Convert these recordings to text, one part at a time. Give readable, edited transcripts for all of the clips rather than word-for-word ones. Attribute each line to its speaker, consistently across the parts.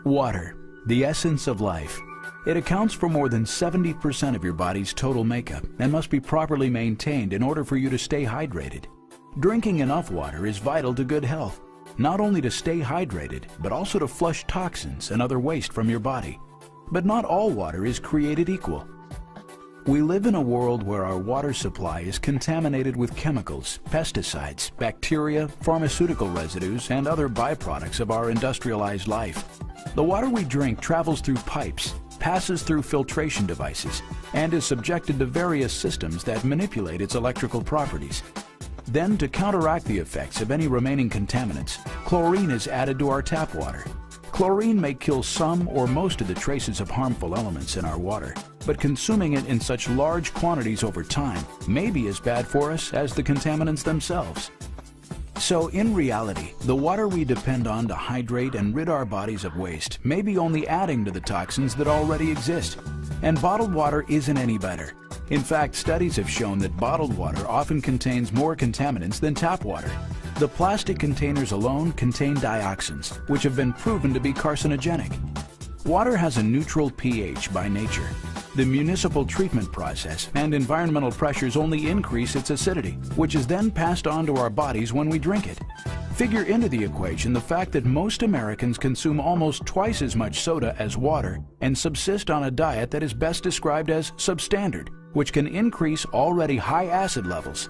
Speaker 1: Water, the essence of life. It accounts for more than 70% of your body's total makeup and must be properly maintained in order for you to stay hydrated. Drinking enough water is vital to good health, not only to stay hydrated, but also to flush toxins and other waste from your body. But not all water is created equal. We live in a world where our water supply is contaminated with chemicals, pesticides, bacteria, pharmaceutical residues, and other byproducts of our industrialized life. The water we drink travels through pipes, passes through filtration devices, and is subjected to various systems that manipulate its electrical properties. Then, to counteract the effects of any remaining contaminants, chlorine is added to our tap water. Chlorine may kill some or most of the traces of harmful elements in our water, but consuming it in such large quantities over time may be as bad for us as the contaminants themselves. So, in reality, the water we depend on to hydrate and rid our bodies of waste may be only adding to the toxins that already exist. And bottled water isn't any better. In fact, studies have shown that bottled water often contains more contaminants than tap water. The plastic containers alone contain dioxins, which have been proven to be carcinogenic. Water has a neutral pH by nature. The municipal treatment process and environmental pressures only increase its acidity, which is then passed on to our bodies when we drink it. Figure into the equation the fact that most Americans consume almost twice as much soda as water and subsist on a diet that is best described as substandard, which can increase already high acid levels.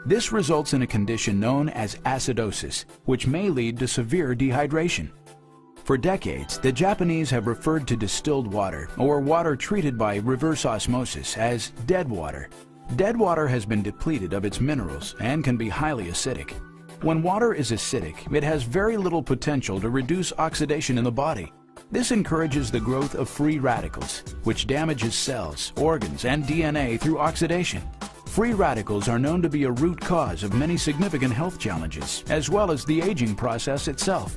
Speaker 1: This results in a condition known as acidosis, which may lead to severe dehydration. For decades, the Japanese have referred to distilled water, or water treated by reverse osmosis, as dead water. Dead water has been depleted of its minerals and can be highly acidic. When water is acidic, it has very little potential to reduce oxidation in the body. This encourages the growth of free radicals, which damages cells, organs, and DNA through oxidation. Free radicals are known to be a root cause of many significant health challenges, as well as the aging process itself.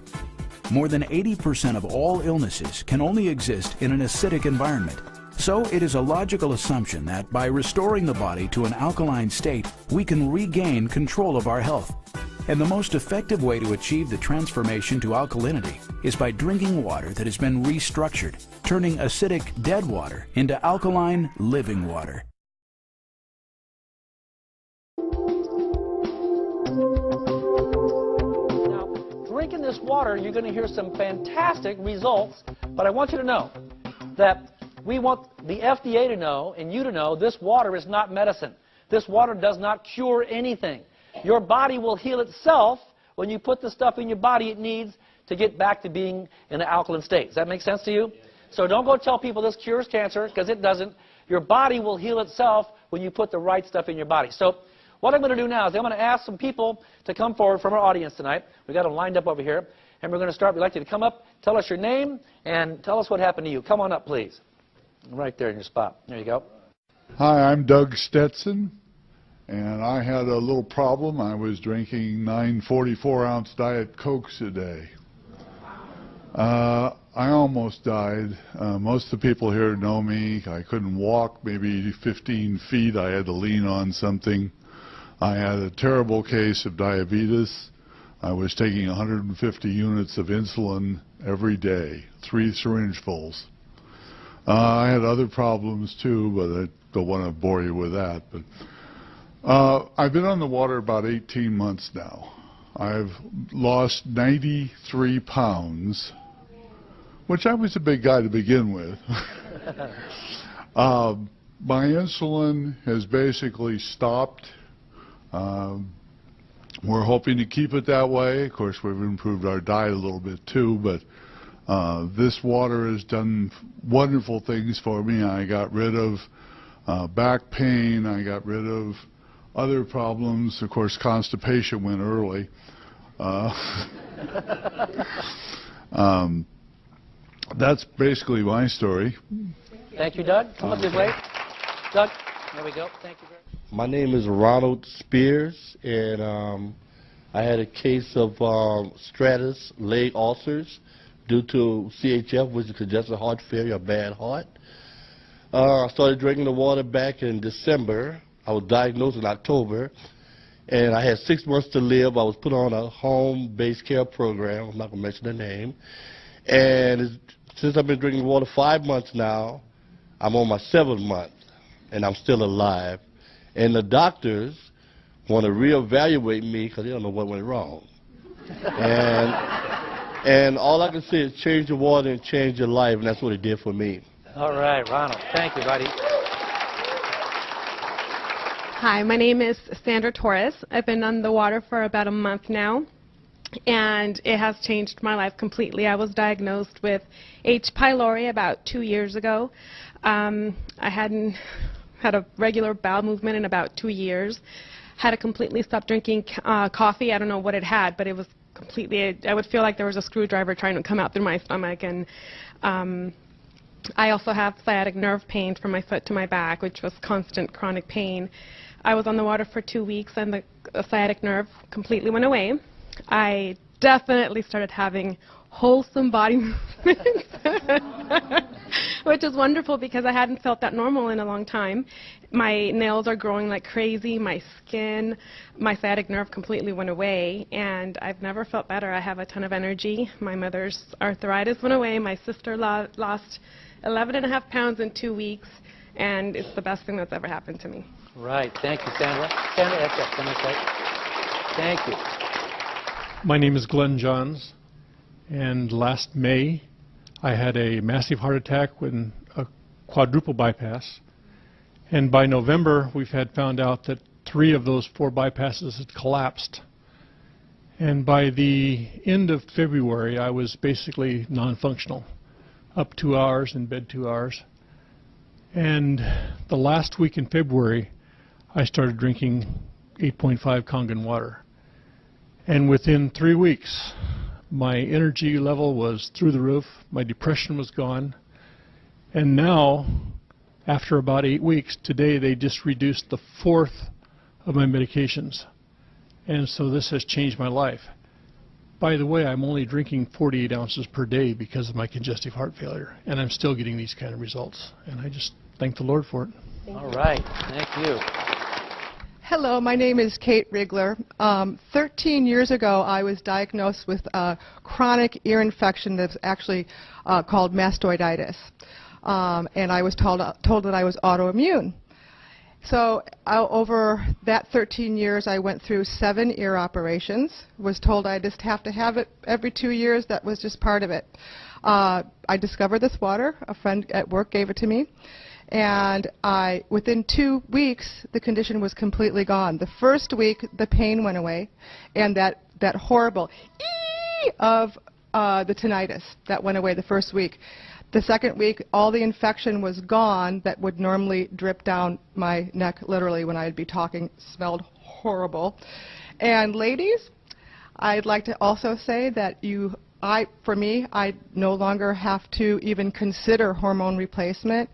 Speaker 1: More than 80% of all illnesses can only exist in an acidic environment. So it is a logical assumption that by restoring the body to an alkaline state, we can regain control of our health. And the most effective way to achieve the transformation to alkalinity is by drinking water that has been restructured, turning acidic dead water into alkaline living water.
Speaker 2: Drinking this water, you're going to hear some fantastic results, but I want you to know that we want the FDA to know and you to know this water is not medicine. This water does not cure anything. Your body will heal itself when you put the stuff in your body it needs to get back to being in an alkaline state. Does that make sense to you? So don't go tell people this cures cancer, because it doesn't. Your body will heal itself when you put the right stuff in your body. So what I'm going to do now is I'm going to ask some people to come forward from our audience tonight. We've got them lined up over here. And we're going to start. We'd like you to come up, tell us your name, and tell us what happened to you. Come on up, please. Right there in your spot. There you go.
Speaker 3: Hi, I'm Doug Stetson, and I had a little problem. I was drinking 9 44-ounce Diet Cokes a day. I almost died. Most of the people here know me. I couldn't walk maybe 15 feet. I had to lean on something. I had a terrible case of diabetes. I was taking 150 units of insulin every day, 3 syringefuls. I had other problems too, but I don't want to bore you with that. But I've been on the water about 18 months now. I've lost 93 pounds, which I was a big guy to begin with. My insulin has basically stopped. We're hoping to keep it that way. Of course, we've improved our diet a little bit too, but this water has done wonderful things for me. I got rid of back pain. I got rid of other problems. Of course, constipation went early. That's basically my story.
Speaker 2: Thank you, Doug. Come up this way. Doug, there we go. Thank you very much.
Speaker 4: My name is Ronald Spears, and I had a case of stratus leg ulcers due to CHF, which is congestive heart failure, a bad heart. I started drinking the water back in December. I was diagnosed in October, And I had 6 months to live. I was put on a home-based care program. I'm not going to mention the name. And since I've been drinking water 5 months now, I'm on my 7th month, and I'm still alive. And the doctors want to reevaluate me because they don't know what went wrong. And all I can say is change your water and change your life, and that's what it did for me.
Speaker 2: All right, Ronald. Thank you, buddy.
Speaker 5: Hi, my name is Sandra Torres. I've been on the water for about a month now, and it has changed my life completely. I was diagnosed with H. pylori about 2 years ago. I hadn't had a regular bowel movement in about 2 years. Had to completely stop drinking coffee. I don't know what it had, but it was completely, I would feel like there was a screwdriver trying to come out through my stomach. And I also have sciatic nerve pain from my foot to my back, which was constant chronic pain. I was on the water for 2 weeks, and the sciatic nerve completely went away. I definitely started having wholesome body movements, which is wonderful because I hadn't felt that normal in a long time. My nails are growing like crazy, my skin, my sciatic nerve completely went away, and I've never felt better. I have a ton of energy. My mother's arthritis went away. My sister lost 11.5 pounds in 2 weeks, and it's the best thing that's ever happened to me.
Speaker 2: Right. Thank you, Sandra. Sandra, that's it. Sandra, thank you.
Speaker 6: My name is Glenn Johns, and last May I had a massive heart attack with a quadruple bypass, and by November we've found out that 3 of those 4 bypasses had collapsed, and by the end of February I was basically non-functional, up 2 hours, in bed 2 hours, and the last week in February I started drinking 8.5 Kangen water. And within 3 weeks, my energy level was through the roof, my depression was gone, and now, after about 8 weeks, today they just reduced the 4th of my medications. And so this has changed my life. By the way, I'm only drinking 48 ounces per day because of my congestive heart failure, and I'm still getting these kind of results. And I just thank the Lord for it.
Speaker 2: All right. Thank you.
Speaker 7: Hello, my name is Kate Rigler. 13 years ago, I was diagnosed with a chronic ear infection that's actually called mastoiditis. And I was told that I was autoimmune. So over that 13 years, I went through 7 ear operations, was told I just have to have it every 2 years. That was just part of it. I discovered this water. A friend at work gave it to me. And within 2 weeks, the condition was completely gone. The first week, the pain went away, and that horrible ee of the tinnitus, that went away the first week. The second week, all the infection was gone that would normally drip down my neck, literally, when I'd be talking. Smelled horrible. And ladies, I'd like to also say that for me, I no longer have to even consider hormone replacement.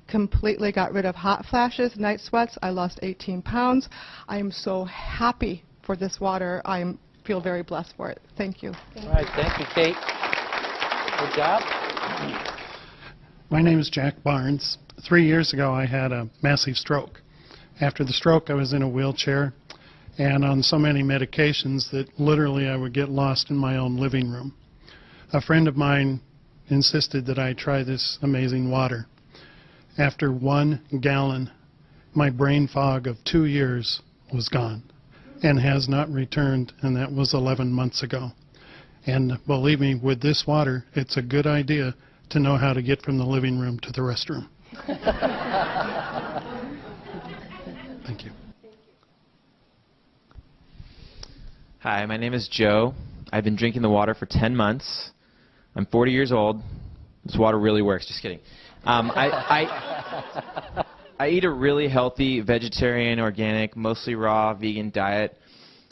Speaker 7: Completely got rid of hot flashes, night sweats. I lost 18 pounds. I am so happy for this water. I feel very blessed for it. Thank you.
Speaker 2: All right. Thank you, Kate. Good job.
Speaker 8: My name is Jack Barnes. 3 years ago, I had a massive stroke. After the stroke, I was in a wheelchair and on so many medications that literally I would get lost in my own living room. A friend of mine insisted that I try this amazing water. After 1 gallon, my brain fog of 2 years was gone and has not returned, and that was 11 months ago. And believe me, with this water, it's a good idea to know how to get from the living room to the restroom. Thank you.
Speaker 9: Hi, my name is Joe. I've been drinking the water for 10 months. I'm 40 years old. This water really works. Just kidding. I eat a really healthy vegetarian, organic, mostly raw, vegan diet.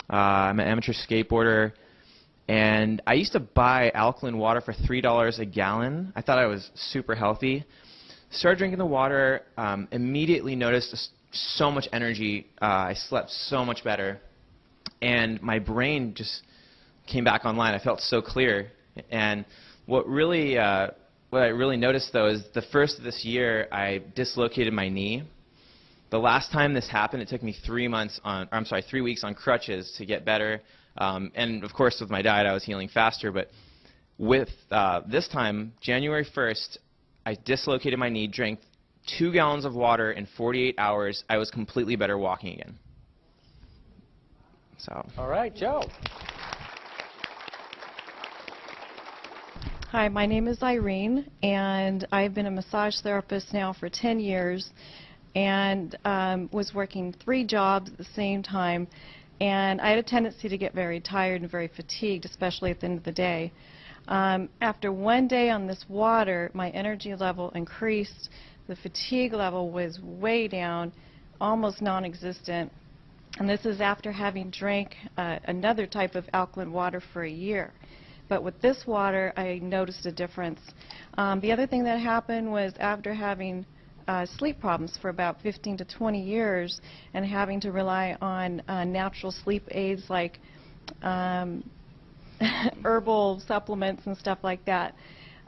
Speaker 9: I'm an amateur skateboarder, and I used to buy alkaline water for $3 a gallon. I thought I was super healthy. Started drinking the water, immediately noticed so much energy. I slept so much better, and my brain just came back online. I felt so clear. And what I really noticed, though, is the first of this year, I dislocated my knee. The last time this happened, it took me 3 weeks on crutches to get better. And of course, with my diet, I was healing faster. But with this time, January 1st, I dislocated my knee, drank 2 gallons of water in 48 hours. I was completely better walking again. So.
Speaker 2: All right, Joe.
Speaker 10: Hi, my name is Irene, and I've been a massage therapist now for 10 years, and was working 3 jobs at the same time, and I had a tendency to get very tired and very fatigued, especially at the end of the day. After 1 day on this water, my energy level increased, the fatigue level was way down, almost non-existent, and this is after having drank another type of alkaline water for a year. But with this water, I noticed a difference. The other thing that happened was after having sleep problems for about 15 to 20 years and having to rely on natural sleep aids like herbal supplements and stuff like that,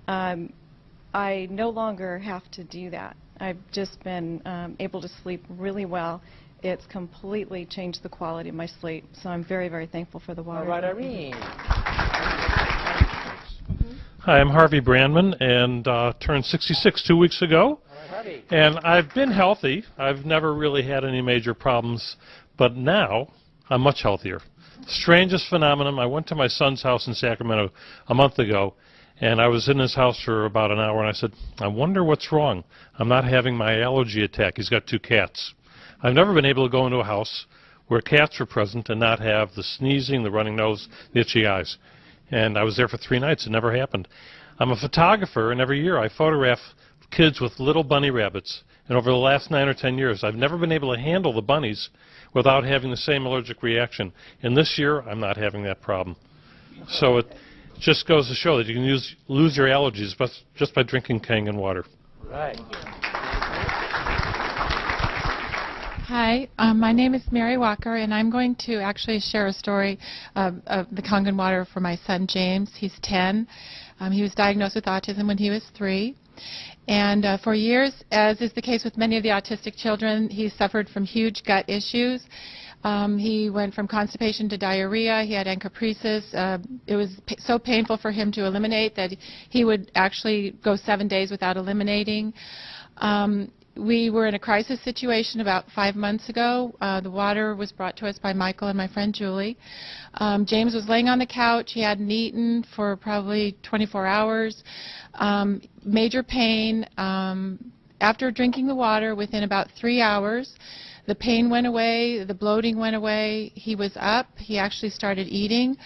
Speaker 10: I no longer have to do that. I've just been able to sleep really well. It's completely changed the quality of my sleep, so I'm very, very thankful for the water.
Speaker 2: All right, Irene.
Speaker 11: Hi, I'm Harvey Brandman, and turned 66 2 weeks ago. And I've been healthy. I've never really had any major problems, but now I'm much healthier. Strangest phenomenon, I went to my son's house in Sacramento a month ago, and I was in his house for about an hour, and I said, I wonder what's wrong. I'm not having my allergy attack. He's got 2 cats. I've never been able to go into a house where cats were present and not have the sneezing, the running nose, the itchy eyes. And I was there for 3 nights. It never happened. I'm a photographer, and every year I photograph kids with little bunny rabbits. And over the last 9 or 10 years, I've never been able to handle the bunnies without having the same allergic reaction. And this year, I'm not having that problem. So it just goes to show that you can lose your allergies just by drinking Kangen water.
Speaker 2: Right.
Speaker 12: Hi, my name is Mary Walker, and I'm going to actually share a story of the Kangen water for my son James. He's 10. He was diagnosed with autism when he was 3. And for years, as is the case with many of the autistic children, he suffered from huge gut issues. He went from constipation to diarrhea. He had encopresis. It was so painful for him to eliminate that he would actually go 7 days without eliminating. We were in a crisis situation about 5 months ago. The water was brought to us by Michael and my friend Julie. James was laying on the couch. He hadn't eaten for probably 24 hours. Major pain. After drinking the water, within about 3 hours, the pain went away, the bloating went away. He was up. He actually started eating.